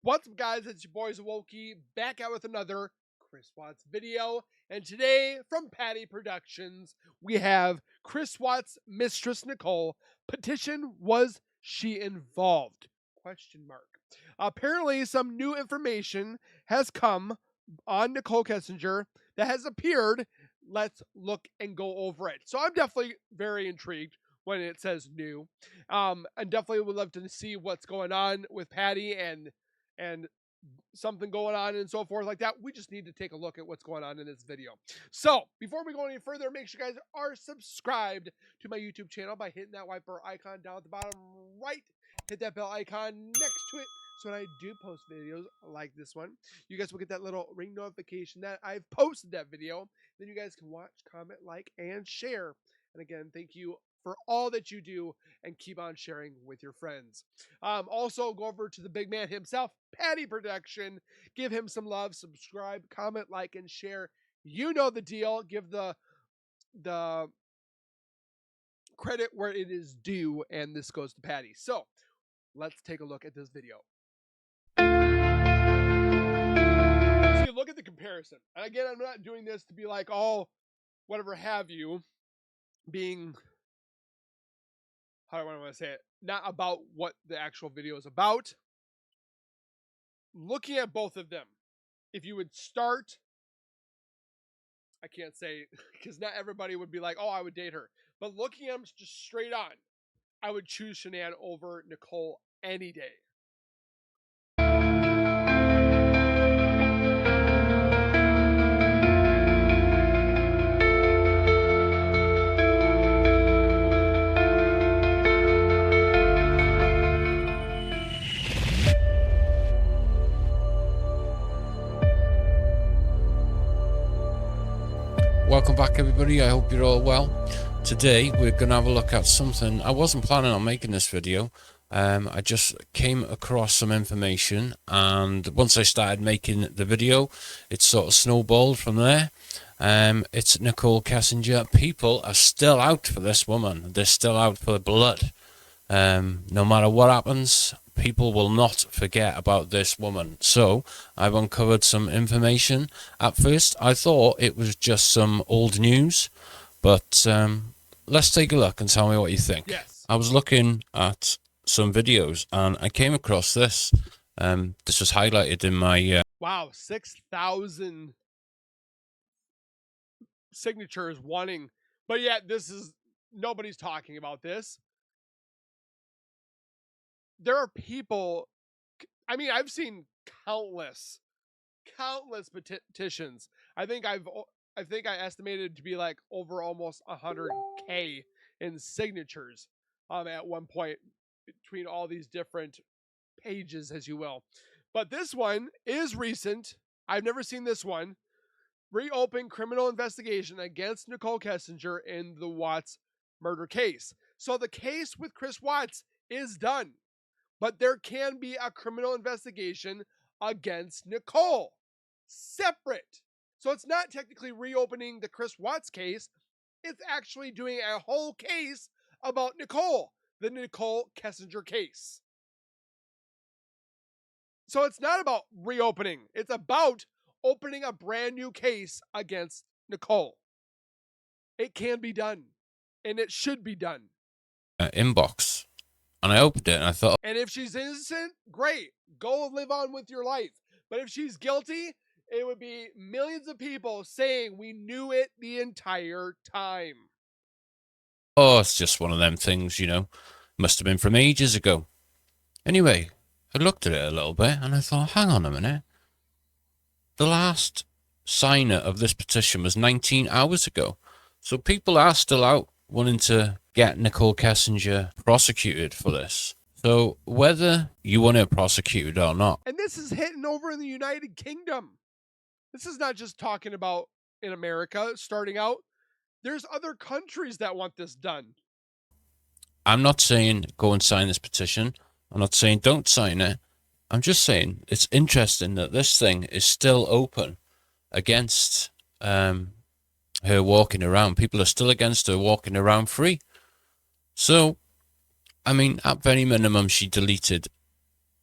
What's up, guys? It's your boys Wokey back out with another Chris Watts video. And today from Patty Productions, we have Chris Watts' mistress Nicole. Petition, was she involved? Question mark. Apparently, some new information has come on Nichol Kessinger that has appeared. Let's look and go over it. So I'm definitely very intrigued when it says new. And definitely would love to see what's going on with Patty and something going on and so forth like that. We just need to take a look at what's going on in this video. So before we go any further, make sure you guys are subscribed to my YouTube channel by hitting that white bar icon down at the bottom right. Hit that bell icon next to it, so when I do post videos like this one, you guys will get that little ring notification that I've posted that video. Then you guys can watch, comment, like, and share. And again, thank you for all that you do, and keep on sharing with your friends. Also, go over to the big man himself, Patty Production. Give him some love, subscribe, comment, like, and share. You know the deal. Give the credit where it is due, and this goes to Patty. So let's take a look at this video. So you look at the comparison. And again, I'm not doing this to be like, oh, whatever have you, being, how do I want to say it? Not about what the actual video is about. Looking at both of them, if you would start, I can't say, because not everybody would be like, oh, I would date her. But looking at them just straight on, I would choose Shanann over Nicole any day. Welcome back, everybody. I hope you're all well. Today we're going to have a look at something. I wasn't planning on making this video. I just came across some information, and once I started making the video, it sort of snowballed from there. It's Nichol Kessinger. People are still out for this woman. They're still out for blood. No matter what happens, people will not forget about this woman. So I've uncovered some information. At first I thought it was just some old news, but let's take a look and tell me what you think. Yes. I was looking at some videos and I came across this. This was highlighted in my wow, 6,000 signatures wanting, but yet this is, nobody's talking about this. There are people, I mean, I've seen countless petitions. I think I estimated to be like over almost 100K in signatures at one point between all these different pages, as you will. But this one is recent. I've never seen this one. Reopen criminal investigation against Nichol Kessinger in the Watts murder case. So the case with Chris Watts is done, but there can be a criminal investigation against Nicole, separate. So it's not technically reopening the Chris Watts case. It's actually doing a whole case about Nicole, the Nichol Kessinger case. So it's not about reopening. It's about opening a brand new case against Nicole. It can be done, and it should be done. Inbox. And I opened it and I thought, and if she's innocent, great. Go live on with your life. But if she's guilty, it would be millions of people saying we knew it the entire time. oh, it's just one of them things, you know. Must have been from ages ago. Anyway, I looked at it a little bit and I thought, hang on a minute. The last signer of this petition was 19 hours ago. So people are still out wanting to get Nichol Kessinger prosecuted for this. So whether you want to prosecute or not. And this is hitting over in the United Kingdom. This is not just talking about in America starting out. There's other countries that want this done. I'm not saying go and sign this petition. I'm not saying don't sign it. I'm just saying it's interesting that this thing is still open against her walking around. People are still against her walking around free. So, I mean, at very minimum, she deleted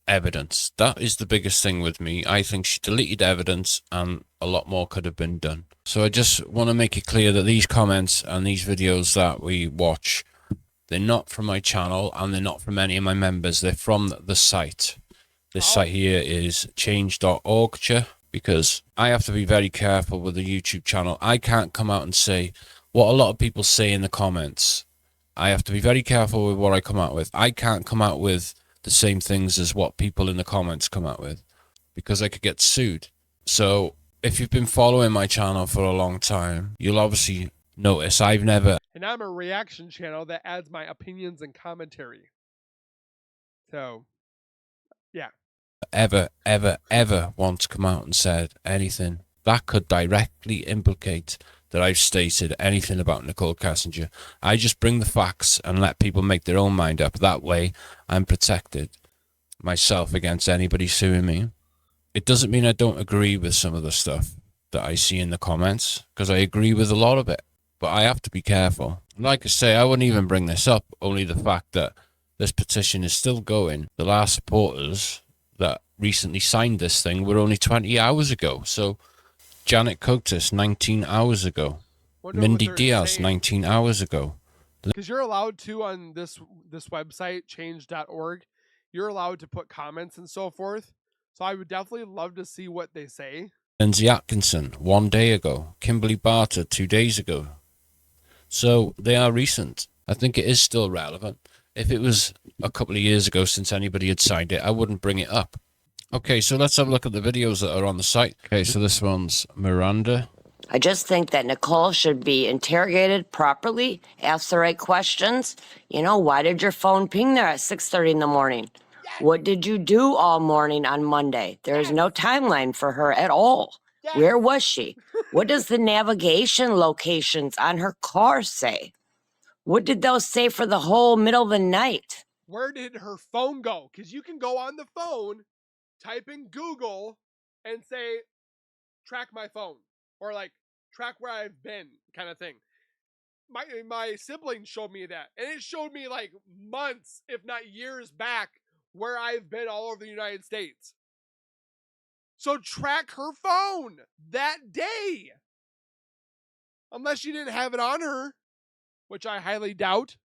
evidence. That is the biggest thing with me. I think she deleted evidence and a lot more could have been done. So I just want to make it clear that these comments and these videos that we watch, they're not from my channel and they're not from any of my members. They're from the site. This site here is change.org, because I have to be very careful with the YouTube channel. I can't come out and say what a lot of people say in the comments. I have to be very careful with what I come out with. I can't come out with the same things as what people in the comments come out with, because I could get sued. So if you've been following my channel for a long time, you'll obviously notice I've never... And I'm a reaction channel that adds my opinions and commentary. So, yeah. ever once come out and said anything that could directly implicate that I've stated anything about Nichol Kessinger. I just bring the facts and let people make their own mind up. That way I'm protected myself against anybody suing me. It doesn't mean I don't agree with some of the stuff that I see in the comments, because I agree with a lot of it, but I have to be careful. Like I say, I wouldn't even bring this up, only the fact that this petition is still going. The last supporters that recently signed this thing were only 20 hours ago. So Janet Cotis 19 hours ago. Mindy Diaz 19 hours ago. Because you're allowed to, on this website, change.org, you're allowed to put comments and so forth. So I would definitely love to see what they say. Lindsay Atkinson 1 day ago. Kimberly Barter 2 days ago. So they are recent. I think it is still relevant. If it was a couple of years ago since anybody had signed it, I wouldn't bring it up. Okay, so let's have a look at the videos that are on the site. Okay, so this one's Miranda. I just think that Nicole should be interrogated properly, ask the right questions. You know, why did your phone ping there at 6:30 in the morning? Yes. What did you do all morning on Monday? There's no timeline for her at all. Yes. Where was she? What does the navigation locations on her car say? What did those say for the whole middle of the night? Where did her phone go? Because you can go on the phone, type in Google, and say, track my phone. Or like, track where I've been, kind of thing. My siblings showed me that. And it showed me like months, if not years back, where I've been all over the United States. So track her phone that day. Unless she didn't have it on her, which I highly doubt.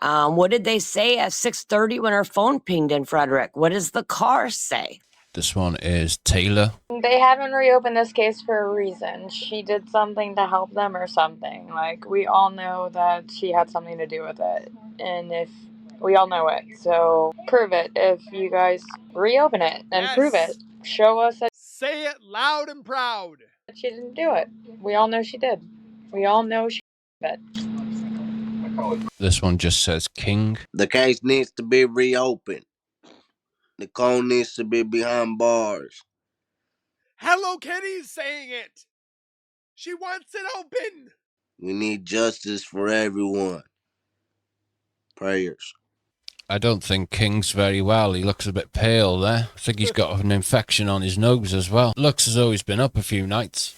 What did they say at 6:30 when her phone pinged in Frederick? What does the car say? This one is Taylor. They haven't reopened this case for a reason. She did something to help them or something. Like, we all know that she had something to do with it. And if we all know it, so prove it. If you guys reopen it and prove it, show us that. Say it loud and proud. She didn't do it. We all know she did. We all know she did it. This one just says King. The case needs to be reopened. Nicole needs to be behind bars. Hello Kitty's saying it. She wants it open. We need justice for everyone. Prayers. I don't think King's very well. He looks a bit pale there. I think he's got an infection on his nose as well. Looks as though he's been up a few nights.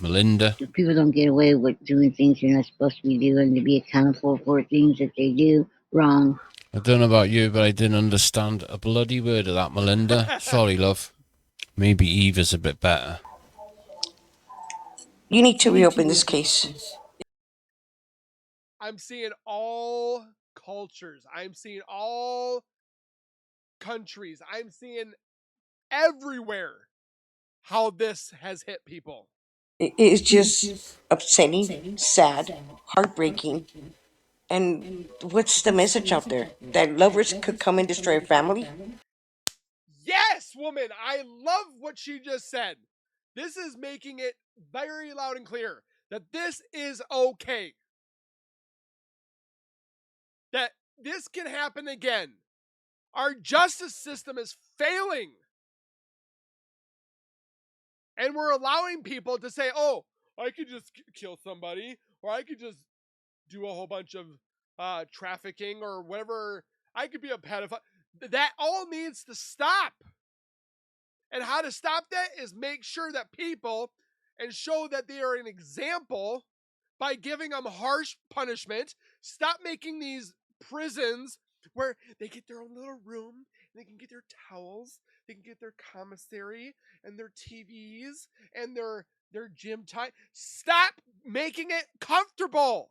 Melinda. People don't get away with doing things they're not supposed to be doing, to be accountable for things that they do wrong. I don't know about you, but I didn't understand a bloody word of that, Melinda. Sorry, love. Maybe Eve is a bit better. You need to reopen this case. I'm seeing all cultures. I'm seeing all countries. I'm seeing everywhere how this has hit people. It's just upsetting, sad, heartbreaking. And what's the message out there? That lovers could come and destroy a family? Yes, woman, I love what she just said. This is making it very loud and clear that this is okay. That this can happen again. Our justice system is failing. And we're allowing people to say, oh, I could just kill somebody, or I could just do a whole bunch of trafficking or whatever. I could be a pedophile. That all needs to stop. And how to stop that is make sure that people, and show that they are an example by giving them harsh punishment. Stop making these prisons where they get their own little room, and they can get their towels, they can get their commissary and their TVs and their gym time. Stop making it comfortable.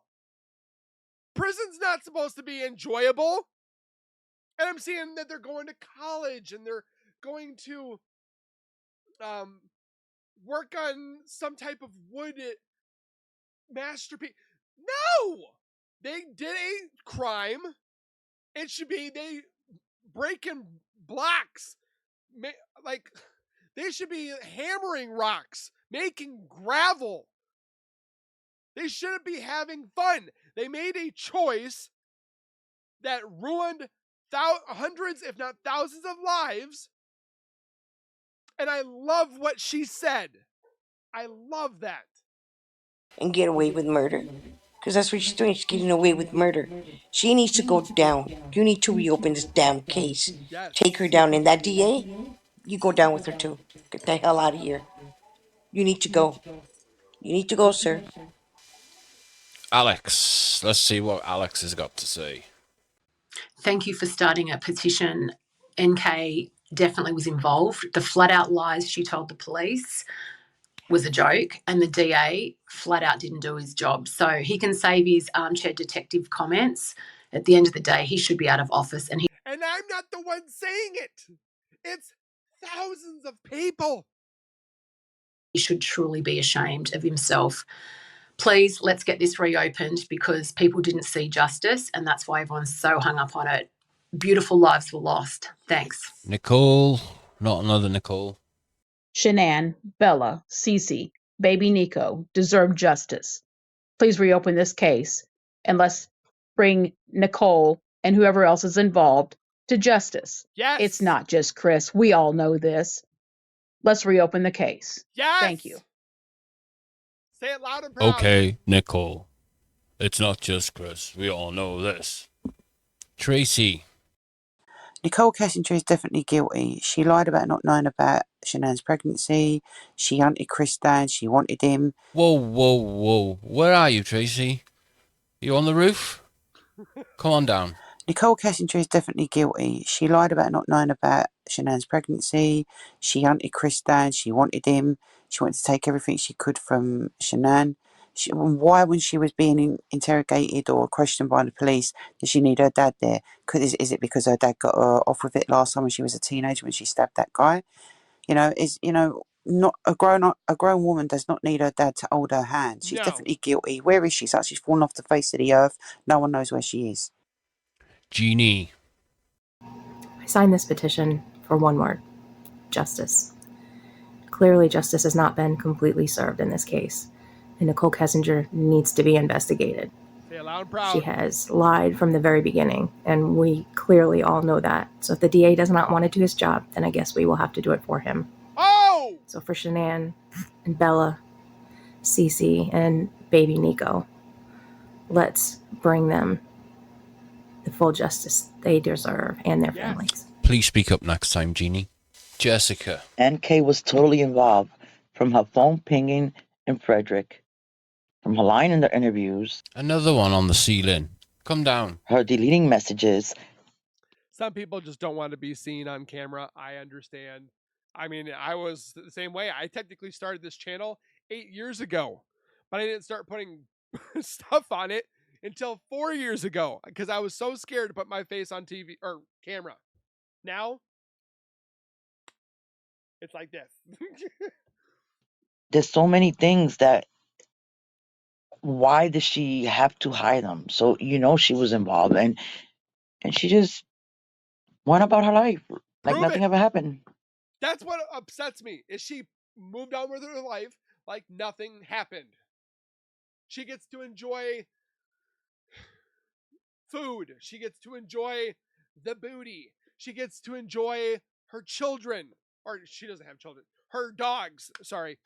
Prison's not supposed to be enjoyable. And I'm seeing that they're going to college and they're going to work on some type of wood masterpiece. No! They did a crime. It should be they breaking blocks. Like, they should be hammering rocks, making gravel. They shouldn't be having fun. They made a choice that ruined hundreds, if not thousands of lives. And I love what she said. I love that. And get away with murder. Because that's what she's doing. She's getting away with murder. She needs to go down. You need to reopen this damn case. Yes. Take her down. And that DA, you go down with her too. Get the hell out of here. You need to go. You need to go, sir. Alex, let's see what Alex has got to say. Thank you for starting a petition. NK definitely was involved. The flat out lies she told the police was a joke, and the DA flat out didn't do his job. So he can save his armchair detective comments. At the end of the day, he should be out of office. And I'm not the one saying it. It's thousands of people. He should truly be ashamed of himself. Please, let's get this reopened because people didn't see justice, and that's why everyone's so hung up on it. Beautiful lives were lost. Thanks. Nicole, not another Nicole. Shanann, Bella, Cece, baby Nico deserve justice. Please reopen this case and let's bring Nicole and whoever else is involved to justice. Yes. It's not just Chris. We all know this. Let's reopen the case. Yes. Thank you. Say it loud and proud. Okay, Nicole. It's not just Chris. We all know this. Tracy. Nichol Kessinger is definitely guilty. She lied about not knowing about Shanann's pregnancy. She hunted Chris down. She wanted him. Whoa, whoa, whoa. Where are you, Tracy? You on the roof? Come on down. Nichol Kessinger is definitely guilty. She lied about not knowing about Shanann's pregnancy. She hunted Chris down. She wanted him. She wanted to take everything she could from Shanann. Why, when she was being interrogated or questioned by the police, did she need her dad there? Is it because her dad got her off with it last time when she was a teenager when she stabbed that guy? Not a grown woman does not need her dad to hold her hand. She's definitely guilty. Where is she? It's like she's fallen off the face of the earth. No one knows where she is. Jeannie. I signed this petition for one word: justice. Clearly, justice has not been completely served in this case, and Nichol Kessinger needs to be investigated. Say it loud and proud. She has lied from the very beginning, and we clearly all know that. So if the DA does not want to do his job, then I guess we will have to do it for him. Oh! So for Shanann and Bella, Cece, and baby Nico, let's bring them the full justice they deserve and their families. Please speak up next time, Jeannie. Jessica. NK was totally involved, from her phone pinging in Frederick, from her lying in the interviews. Another one on the ceiling. Come down. Her deleting messages. Some people just don't want to be seen on camera. I understand. I mean, I was the same way. I technically started this channel 8 years ago, but I didn't start putting stuff on it until 4 years ago because I was so scared to put my face on TV or camera. Now, it's like this. There's so many things that, why does she have to hide them? So, she was involved, and she just went about her life like nothing ever happened. That's what upsets me, is she moved on with her life like nothing happened. She gets to enjoy food. She gets to enjoy the booty. She gets to enjoy her children. Or she doesn't have children. Her dogs, sorry.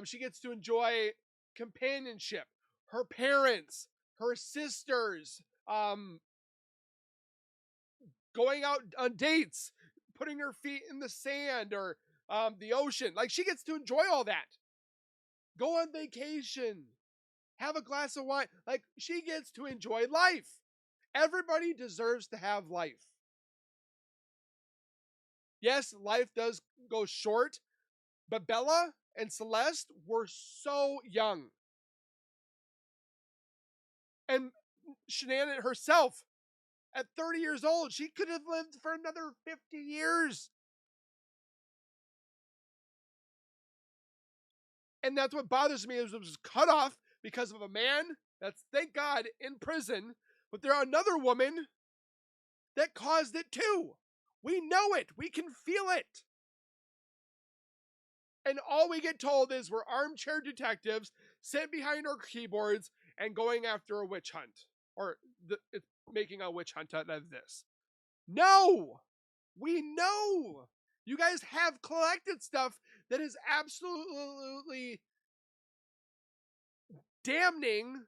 She gets to enjoy companionship. Her parents, her sisters, going out on dates, putting her feet in the sand or the ocean. Like, she gets to enjoy all that. Go on vacation. Have a glass of wine. Like, she gets to enjoy life. Everybody deserves to have life. Yes, life does go short, but Bella and Celeste were so young. And Shanann herself, at 30 years old, she could have lived for another 50 years. And that's what bothers me, is it was cut off because of a man that's, thank God, in prison. But there are another woman that caused it too. We know it. We can feel it. And all we get told is we're armchair detectives sitting behind our keyboards and going after a witch hunt. Or it's making a witch hunt out of this. No! We know! You guys have collected stuff that is absolutely damning.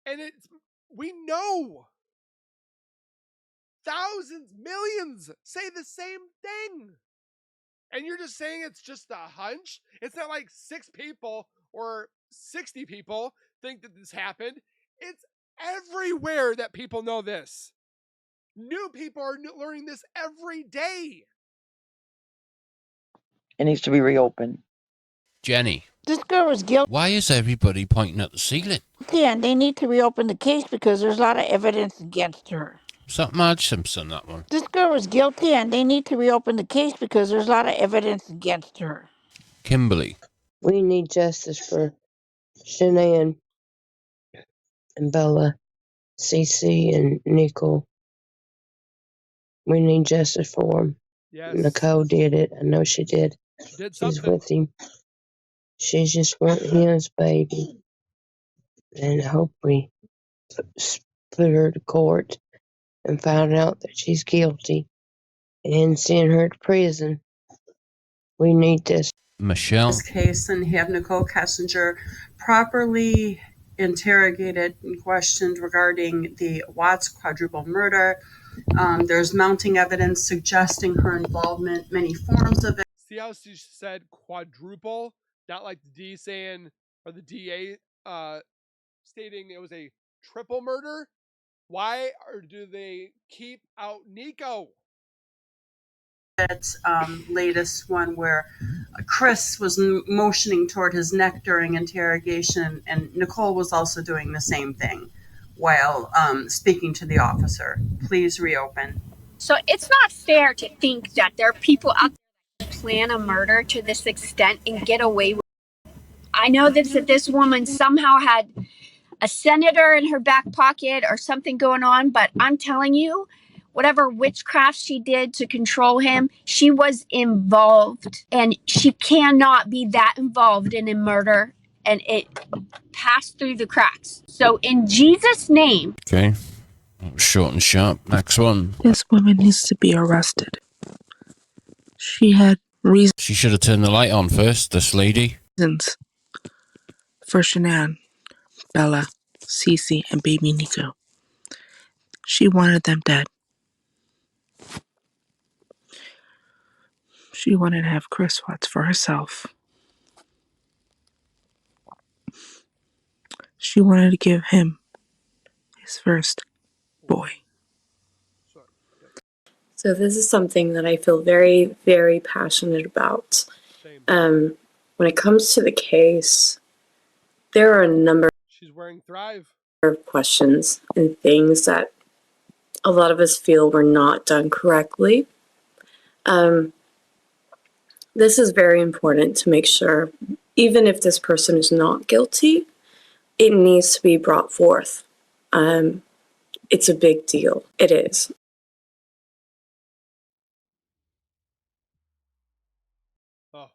And we know. Thousands, millions say the same thing. And you're just saying it's just a hunch? It's not like 6 people or 60 people think that this happened. It's everywhere that people know this. New people are learning this every day. It needs to be reopened. Jenny, This girl was guilty why is everybody pointing at the ceiling? and they need to reopen the case because there's a lot of evidence against her. Is that Marge Simpson, that one? This girl was guilty and they need to reopen the case because there's a lot of evidence against her. Kimberly. We need justice for Shanann and Bella, Cece and Nicole. We need justice for them. Yes. Nicole did it. I know she did. She did She's something. with him. She just want his baby. And I hope we put her to court and found out that she's guilty and send her to prison. We need this. Michelle. This case and have Nichol Kessinger properly interrogated and questioned regarding the Watts quadruple murder. There's mounting evidence suggesting her involvement, many forms of it. See how she said quadruple, not like the D saying, or the DA stating it was a triple murder? Why do they keep out Nico? Latest one where Chris was motioning toward his neck during interrogation, and Nicole was also doing the same thing while speaking to the officer. Please reopen. So it's not fair to think that there are people out there that plan a murder to this extent and get away with it. I know that this woman somehow had a senator in her back pocket or something going on, but I'm telling you, whatever witchcraft she did to control him, she was involved, and she cannot be that involved in a murder, and it passed through the cracks. So in Jesus' name. Okay. Short and sharp. Next one. This woman needs to be arrested. She had reasons. She should have turned the light on first, this lady. For Shanann, Bella, Cece, and baby Nico. She wanted them dead. She wanted to have Chris Watts for herself. She wanted to give him his first boy. So this is something that I feel very, very passionate about. When it comes to the case, there are a number She's wearing Thrive. of questions and things that a lot of us feel were not done correctly. This is very important to make sure, even if this person is not guilty, it needs to be brought forth. It's a big deal. It is. Oh.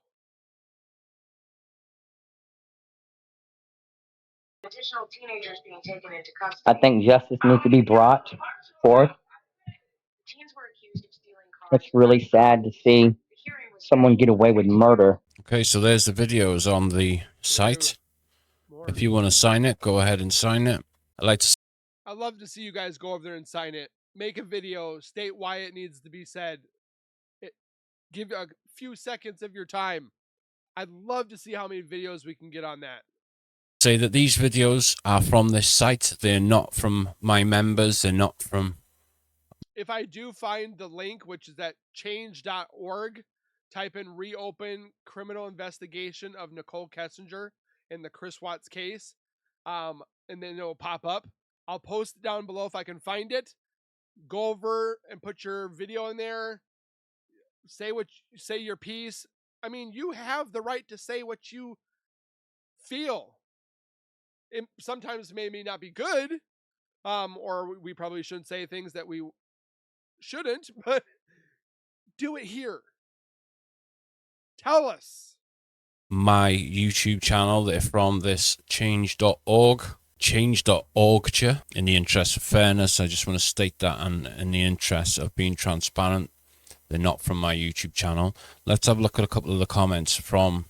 Additional teenagers being taken into custody. I think justice needs to be brought forth. It's really sad to see someone get away with murder. Okay, so there's the videos on the site. If you want to sign it, go ahead and sign it. I'd love to see you guys go over there and sign it. Make a video, state why it needs to be said. Give a few seconds of your time. I'd love to see how many videos we can get on that. Say that these videos are from this site. They're not from my members. They're not from... If I do find the link, which is at change.org, type in reopen criminal investigation of Nichol Kessinger in the Chris Watts case, and then it'll pop up. I'll post it down below if I can find it. Go over and put your video in there. Say your piece. I mean, you have the right to say what you feel. It sometimes maybe not be good, or we probably shouldn't say things that we shouldn't, but do it here. Tell us. My YouTube channel. They're from this change.org. Change.org. In the interest of fairness, I just want to state that, and in the interest of being transparent, they're not from my YouTube channel. Let's have a look at a couple of the comments from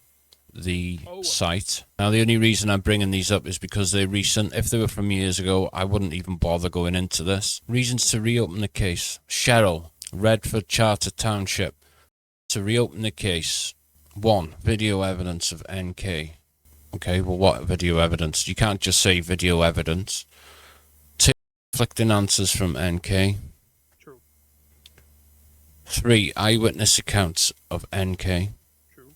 the site. Now, the only reason I'm bringing these up is because they're recent. If they were from years ago, I wouldn't even bother going into this. Reasons to reopen the case. Cheryl, Redford Charter Township. To reopen the case. 1. Video evidence of NK. Okay, well, what video evidence? You can't just say video evidence. 2. Conflicting answers from NK. True. 3. Eyewitness accounts of NK. True.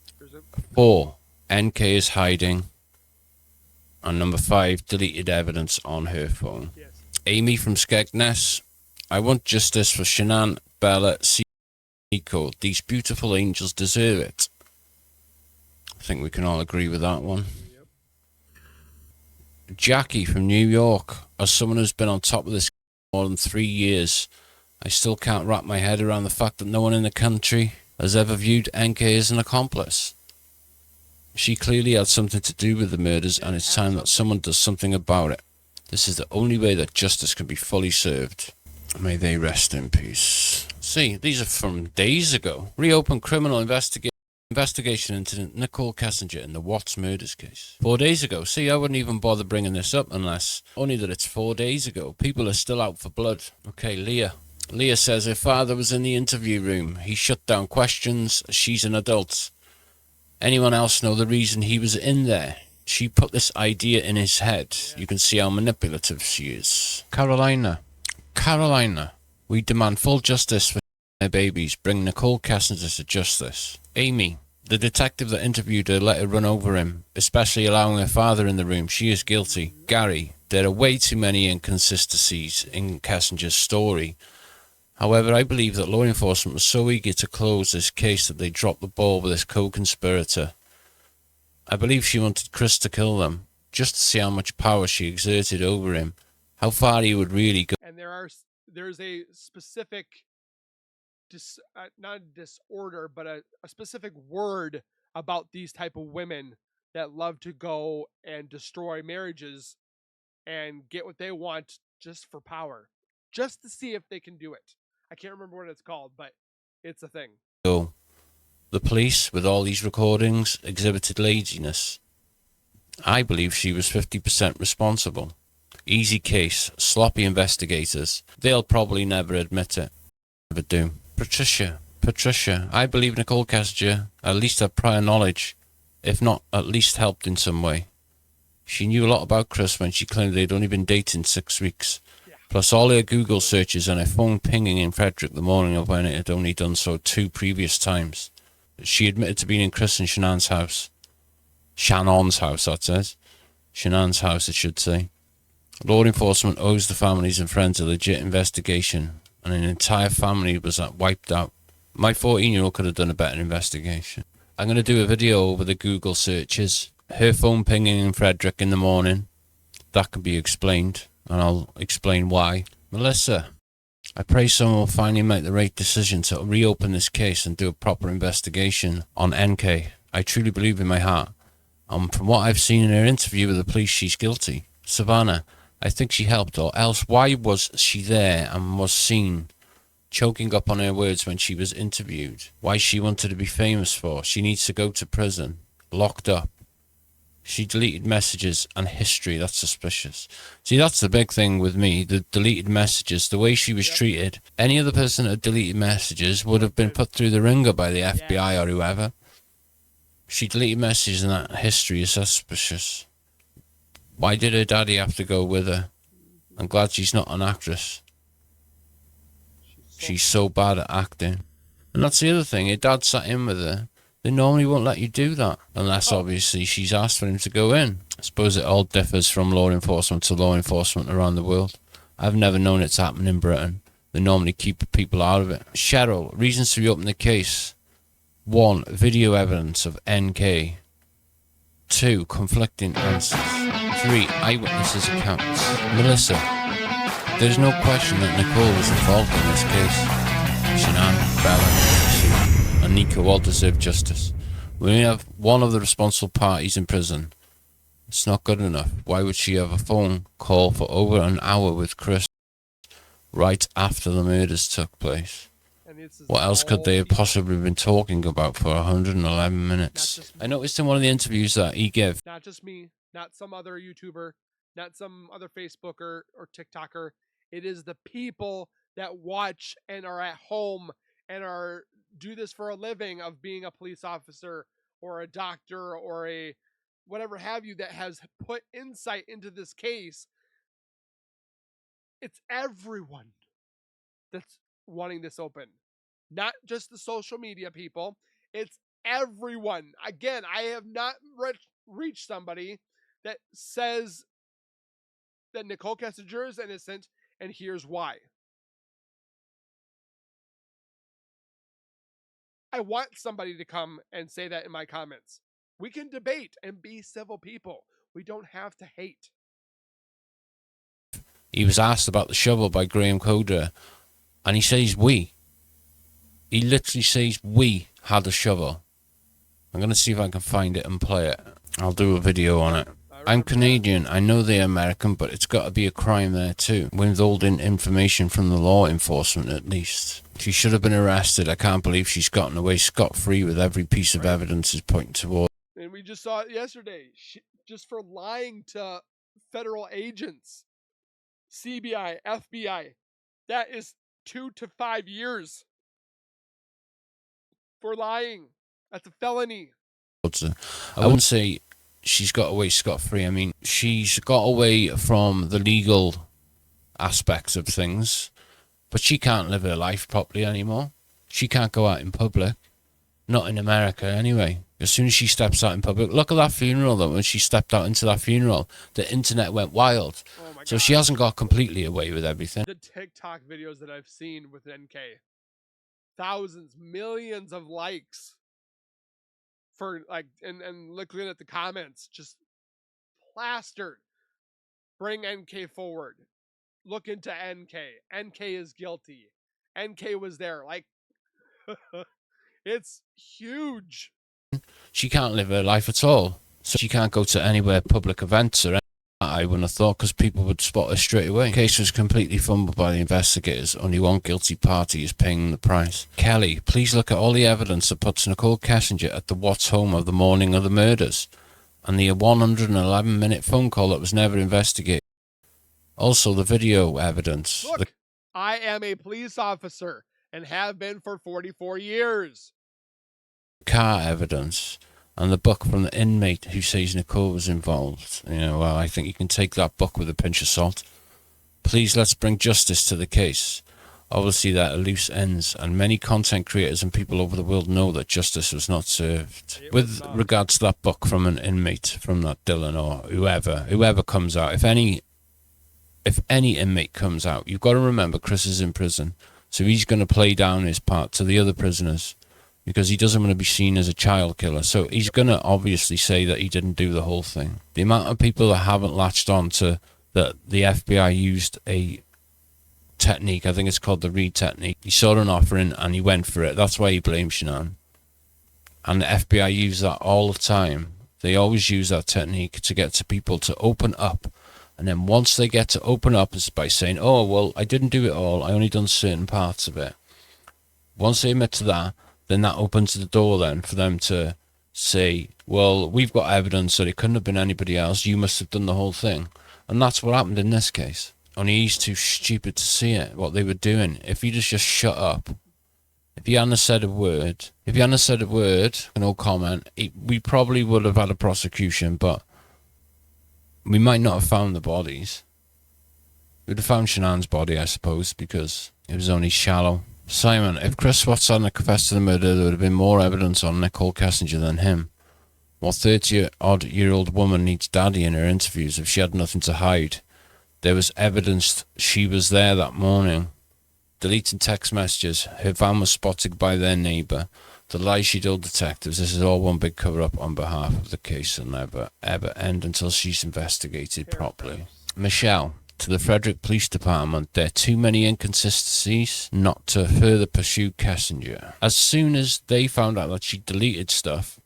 4. NK is hiding. And number 5, deleted evidence on her phone. Yes. Amy from Skegness. I want justice for Shanann, Bella, Nicole. These beautiful angels deserve it. I think we can all agree with that one. Yep. Jackie from New York. As someone who's been on top of this more than 3 years, I still can't wrap my head around the fact that no one in the country has ever viewed NK as an accomplice. She clearly had something to do with the murders, and it's time that someone does something about it. This is the only way that justice can be fully served. May they rest in peace. See, these are from days ago. Reopen criminal investigation into Nichol Kessinger in the Watts murders case. 4 days ago. See, I wouldn't even bother bringing this up unless only that it's 4 days ago. People are still out for blood. Okay, Leah. Leah says her father was in the interview room. He shut down questions. She's an adult. Anyone else know the reason he was in there? She put this idea in his head. You can see how manipulative she is. Carolina. Carolina. We demand full justice for their babies. Bring Nichol Kessinger to justice. Amy. The detective that interviewed her let her run over him, especially allowing her father in the room. She is guilty. Gary. There are way too many inconsistencies in Kessinger's story. However, I believe that law enforcement was so eager to close this case that they dropped the ball with this co-conspirator. I believe she wanted Chris to kill them, just to see how much power she exerted over him, how far he would really go. And there's a specific, not a disorder, but a specific word about these type of women that love to go and destroy marriages and get what they want just for power, just to see if they can do it. I can't remember what it's called, but it's a thing. So, the police, with all these recordings, exhibited laziness. I believe she was 50% responsible. Easy case, sloppy investigators. They'll probably never admit it. Never do. Patricia, I believe Nichol Kessinger at least had prior knowledge, if not at least helped in some way. She knew a lot about Chris when she claimed they'd only been dating 6 weeks. Plus all her Google searches and her phone pinging in Frederick the morning of when it had only done so 2 previous times. She admitted to being in Chris and Shannon's house. Shannon's house, that says. Shannon's house, it should say. Law enforcement owes the families and friends a legit investigation, and an entire family was wiped out. My 14-year-old could have done a better investigation. I'm going to do a video over the Google searches. Her phone pinging in Frederick in the morning. That can be explained. And I'll explain why. Melissa, I pray someone will finally make the right decision to reopen this case and do a proper investigation on NK. I truly believe in my heart. From what I've seen in her interview with the police, she's guilty. Savannah, I think she helped, or else why was she there and was seen choking up on her words when she was interviewed? Why she wanted to be famous for? She needs to go to prison, locked up. She deleted messages and history. That's suspicious. See, that's the big thing with me. The deleted messages, the way she was treated. Any other person that deleted messages would have been put through the ringer by the FBI or whoever. She deleted messages and that history is suspicious. Why did her daddy have to go with her? I'm glad she's not an actress. She's so bad at acting. And that's the other thing, her dad sat in with her. They normally won't let you do that, unless obviously she's asked for him to go in. I suppose it all differs from law enforcement to law enforcement around the world. I've never known it to happen in Britain. They normally keep people out of it. Cheryl, reasons to reopen the case. 1. Video evidence of NK. 2. Conflicting answers. 3. Eyewitnesses' accounts. Melissa, there's no question that Nicole was involved in this case. Shanann, Bella, and Nico all deserve justice. We only have one of the responsible parties in prison. It's not good enough. Why would she have a phone call for over an hour with Chris right after the murders took place? What else could they have possibly been talking about for 111 minutes? I noticed in one of the interviews that he gave. Not just me, not some other YouTuber, not some other Facebooker or TikToker. It is the people that watch and are at home and do this for a living of being a police officer or a doctor or a whatever have you that has put insight into this case. It's everyone that's wanting this open. Not just the social media people. It's everyone. Again, I have not reached somebody that says that Nichol Kessinger is innocent, and here's why. I want somebody to come and say that in my comments. We can debate and be civil people. We don't have to hate. He was asked about the shovel by Graham Coder, and he says we. He literally says we had a shovel. I'm going to see if I can find it and play it. I'll do a video on it. I'm Canadian. I know they're American, but it's got to be a crime there too. Withholding information from the law enforcement, at least. She should have been arrested. I can't believe she's gotten away scot-free with every piece of evidence is pointing toward. And we just saw it yesterday. Just for lying to federal agents. CBI, FBI. That is 2 to 5 years. For lying. That's a felony. I wouldn't say she's got away scot-free. I mean, she's got away from the legal aspects of things, but she can't live her life properly anymore. She can't go out in public. Not in America, anyway. As soon as she steps out in public, look at that funeral, though. When she stepped out into that funeral, the internet went wild. Oh my God. She hasn't got completely away with everything. The TikTok videos that I've seen with NK. Thousands, millions of likes. For like, and looking at the comments, just plastered. Bring NK forward. Look into NK. NK is guilty. NK was there. Like, it's huge. She can't live her life at all. So she can't go to anywhere public events or anything. I wouldn't have thought, because people would spot her straight away. The case was completely fumbled by the investigators. Only one guilty party is paying the price. Kelly, please look at all the evidence that puts Nichol Kessinger at the Watts home of the morning of the murders, and the 111-minute phone call that was never investigated. Also, the video evidence. Look, I am a police officer and have been for 44 years. Car evidence. And the book from the inmate who says Nicole was involved. You know, well, I think you can take that book with a pinch of salt. Please, let's bring justice to the case. Obviously, that are loose ends, and many content creators and people over the world know that justice was not served. With regards to that book from an inmate, from that Dylan or whoever comes out, if any inmate comes out, you've got to remember Chris is in prison, so he's going to play down his part to the other prisoners, because he doesn't want to be seen as a child killer. So he's going to obviously say that he didn't do the whole thing. The amount of people that haven't latched on to that the FBI used a technique, I think it's called the Reed technique. He saw an offering and he went for it. That's why he blames Shanann. And the FBI use that all the time. They always use that technique to get to people to open up. And then once they get to open up, it's by saying, oh, well, I didn't do it all. I only done certain parts of it. Once they admit to that, then that opens the door then for them to say, well, we've got evidence that it couldn't have been anybody else. You must have done the whole thing. And that's what happened in this case. Only he's too stupid to see it, what they were doing. If he'd just shut up, if he hadn't said a word, no comment, we probably would have had a prosecution, but we might not have found the bodies. We'd have found Shanann's body, I suppose, because it was only shallow. Simon, if Chris Watts hadn't confessed to the murder, there would have been more evidence on Nichol Kessinger than him. What 30-odd-year-old woman needs daddy in her interviews if she had nothing to hide? There was evidence she was there that morning. Deleting text messages, her van was spotted by their neighbour. The lies she told detectives, this is all one big cover-up on behalf of the case will never, ever end until she's investigated properly. Michelle, to the Frederick Police Department, there are too many inconsistencies not to further pursue Kessinger. As soon as they found out that she deleted stuff,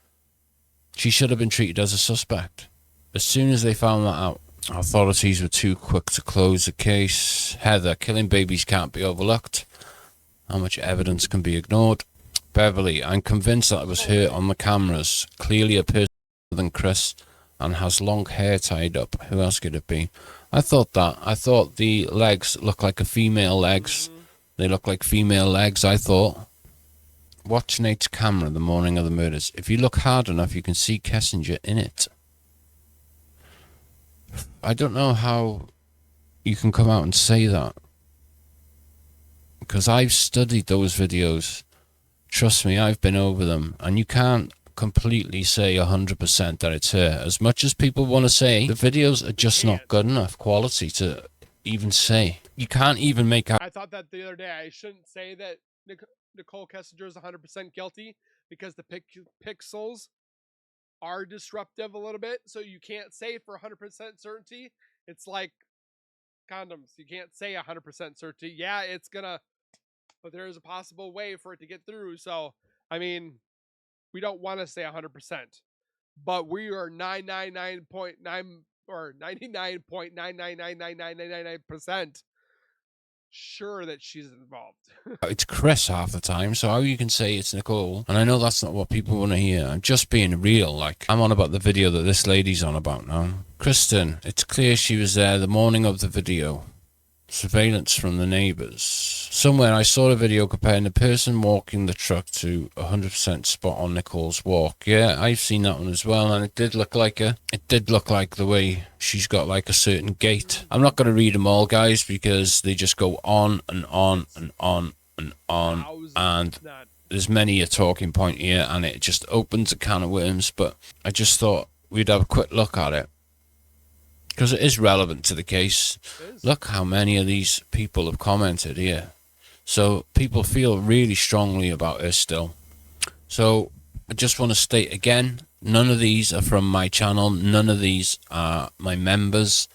she should have been treated as a suspect. As soon as they found that out, authorities were too quick to close the case. Heather, killing babies can't be overlooked. How much evidence can be ignored? Beverly, I'm convinced that it was her on the cameras. Clearly a person other than Chris, and has long hair tied up. Who else could it be? I thought the legs look like a female legs. They look like female legs, I thought. Watch Nate's camera the morning of the murders. If you look hard enough, you can see Kessinger in it. I don't know how you can come out and say that, because I've studied those videos. Trust me, I've been over them, and you can't completely say 100% that it's her. As much as people want to say, the videos are just not good enough quality to even say. You can't even make out. I thought that the other day. I shouldn't say that Nichol Kessinger is 100% guilty because the pixels are disruptive a little bit, so you can't say for 100% certainty. It's like condoms. You can't say 100% certainty. Yeah, it's gonna, but there is a possible way for it to get through. So, I mean, we don't want to say 100%, but we are 999.9 or 99.9999999% sure that she's involved. It's Chris half the time, so how you can say it's Nicole? And I know that's not what people want to hear. I'm just being real. Like, I'm on about the video that this lady's on about now. Kristen, it's clear she was there the morning of the video. Surveillance from the neighbours. Somewhere I saw a video comparing the person walking the truck to 100% spot on Nicole's walk. Yeah, I've seen that one as well, and it did look like her. It did look like the way she's got like a certain gait. I'm not going to read them all, guys, because they just go on and on and on and on, and there's many a talking point here, and it just opens a can of worms. But I just thought we'd have a quick look at it, because it is relevant to the case. Look how many of these people have commented here. So people feel really strongly about her still. So I just want to state again, none of these are from my channel. None of these are my members.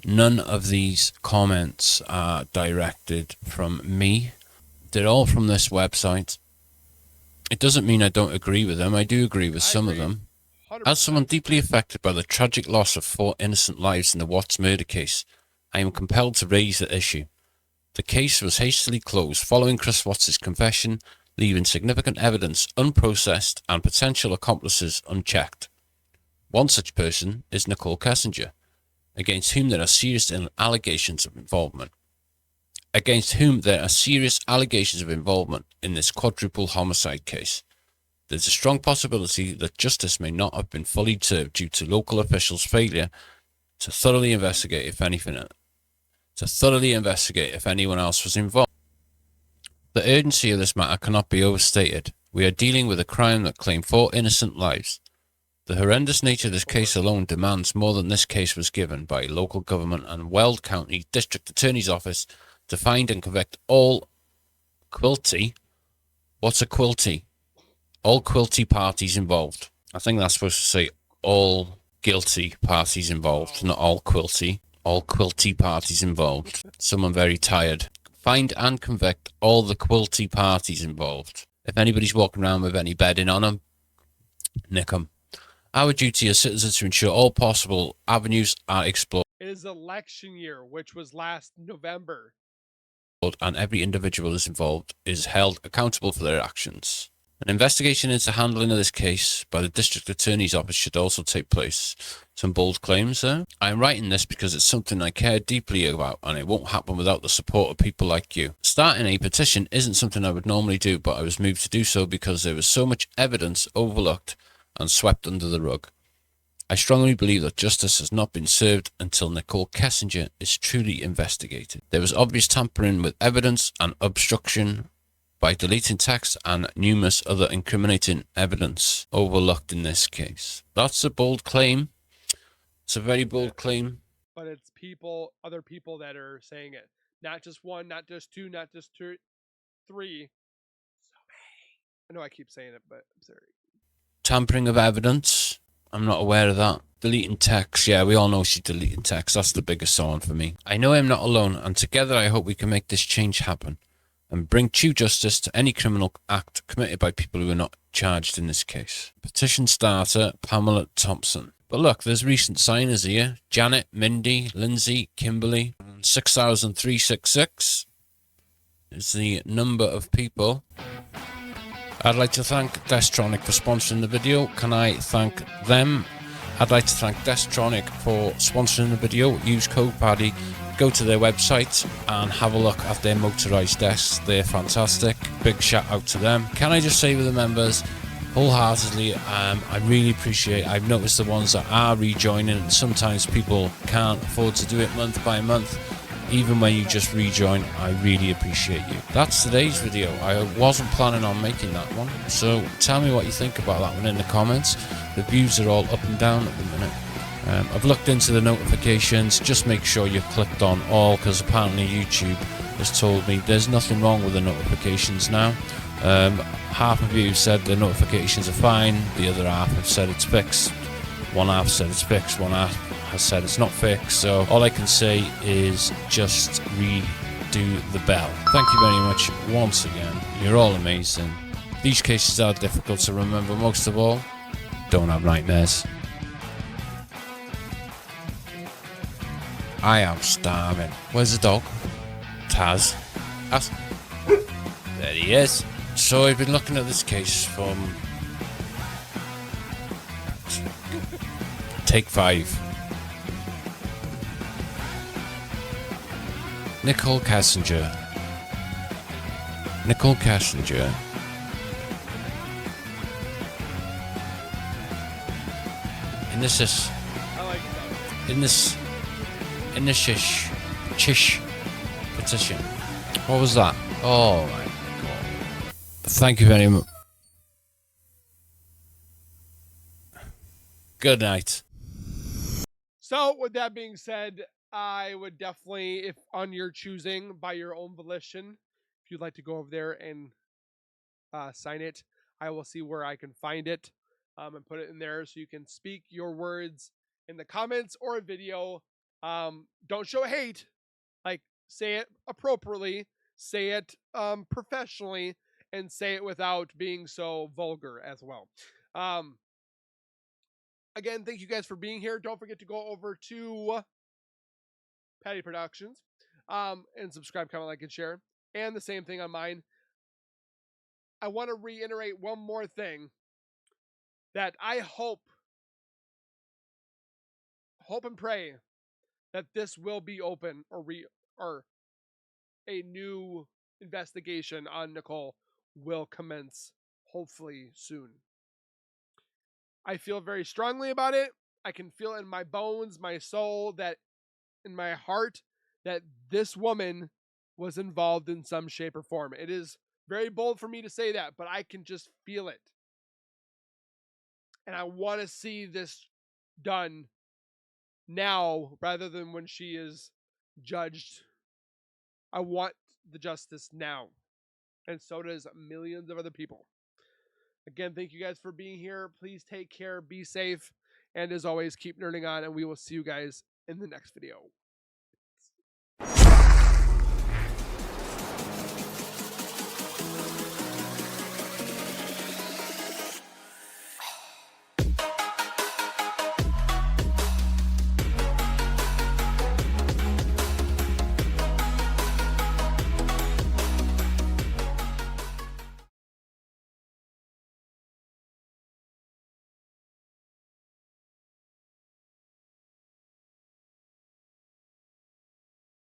None of these comments are directed from me. They're all from this website. It doesn't mean I don't agree with them. I do agree with some of them. As someone deeply affected by the tragic loss of 4 innocent lives in the Watts murder case, I am compelled to raise the issue. The case was hastily closed following Chris Watts' confession, leaving significant evidence unprocessed and potential accomplices unchecked. One such person is Nichol Kessinger, against whom there are serious allegations of involvement. In this quadruple homicide case. There's a strong possibility that justice may not have been fully served due to local officials' failure to thoroughly investigate if anyone else was involved. The urgency of this matter cannot be overstated. We are dealing with a crime that claimed 4 innocent lives. The horrendous nature of this case alone demands more than this case was given by local government and Weld County District Attorney's Office to find and convict all quilty. What's a quilty? All quilty parties involved. I think that's supposed to say all guilty parties involved, not all quilty. All quilty parties involved. Someone very tired. Find and convict all the quilty parties involved. If anybody's walking around with any bedding on them, nick them. Our duty as citizens to ensure all possible avenues are explored. It is election year, which was last November. And every individual is involved is held accountable for their actions. An investigation into handling of this case by the District Attorney's Office should also take place. Some bold claims there. I am writing this because it's something I care deeply about, and it won't happen without the support of people like you. Starting a petition isn't something I would normally do, but I was moved to do so because there was so much evidence overlooked and swept under the rug. I strongly believe that justice has not been served until Nichol Kessinger is truly investigated. There was obvious tampering with evidence and obstruction by deleting text and numerous other incriminating evidence overlooked in this case. That's a bold claim. It's a very bold claim. But it's other people that are saying it. Not just one, not just two, not just three. So many. I know I keep saying it, but I'm sorry. Tampering of evidence. I'm not aware of that. Deleting text. Yeah, we all know she deleted text. That's the biggest one for me. I know I'm not alone, and together I hope we can make this change happen and bring true justice to any criminal act committed by people who are not charged in this case. Petition starter, Pamela Thompson. But look, there's recent signers here. Janet, Mindy, Lindsay, Kimberly. 6,366 is the number of people. I'd like to thank Destronic for sponsoring the video. Can I thank them? I'd like to thank Destronic for sponsoring the video. Use code PADDY. Go to their website and have a look at their motorised desks. They're fantastic. Big shout out to them. Can I just say with the members, wholeheartedly, I really appreciate. I've noticed the ones that are rejoining, and sometimes people can't afford to do it month by month. Even when you just rejoin, I really appreciate you. That's today's video. I wasn't planning on making that one, so tell me what you think about that one in the comments. The views are all up and down at the minute. I've looked into the notifications. Just make sure you've clicked on all, because apparently YouTube has told me there's nothing wrong with the notifications now. Half of you said the notifications are fine, the other half have said it's fixed. One half said it's fixed, one half has said it's not fixed. So all I can say is just redo the bell. Thank you very much once again. You're all amazing. These cases are difficult to remember. Most of all, don't have nightmares. I am starving. Where's the dog? Taz. There he is. So I've been looking at this case from take 5. Nichol Kessinger. Nichol Kessinger. In this chish petition. What was that? Oh my god. Thank you very much. Good night. So, with that being said, I would definitely, if on your choosing, by your own volition, if you'd like to go over there and sign it, I will see where I can find it and put it in there so you can speak your words in the comments or a video. Don't show hate. Like, say it appropriately, say it professionally, and say it without being so vulgar as well. Again, thank you guys for being here. Don't forget to go over to Patty Productions and subscribe, comment, like, and share. And the same thing on mine. I want to reiterate one more thing, that I hope and pray that this will be open, or a new investigation on Nicole will commence hopefully soon. I feel very strongly about it. I can feel in my bones, my soul, that in my heart, that this woman was involved in some shape or form. It is very bold for me to say that, but I can just feel it. And I want to see this done now rather than when she is judged. I want the justice now. And so does millions of other people. Again, thank you guys for being here. Please take care, be safe, and as always, keep nerding on, and we will see you guys in the next video.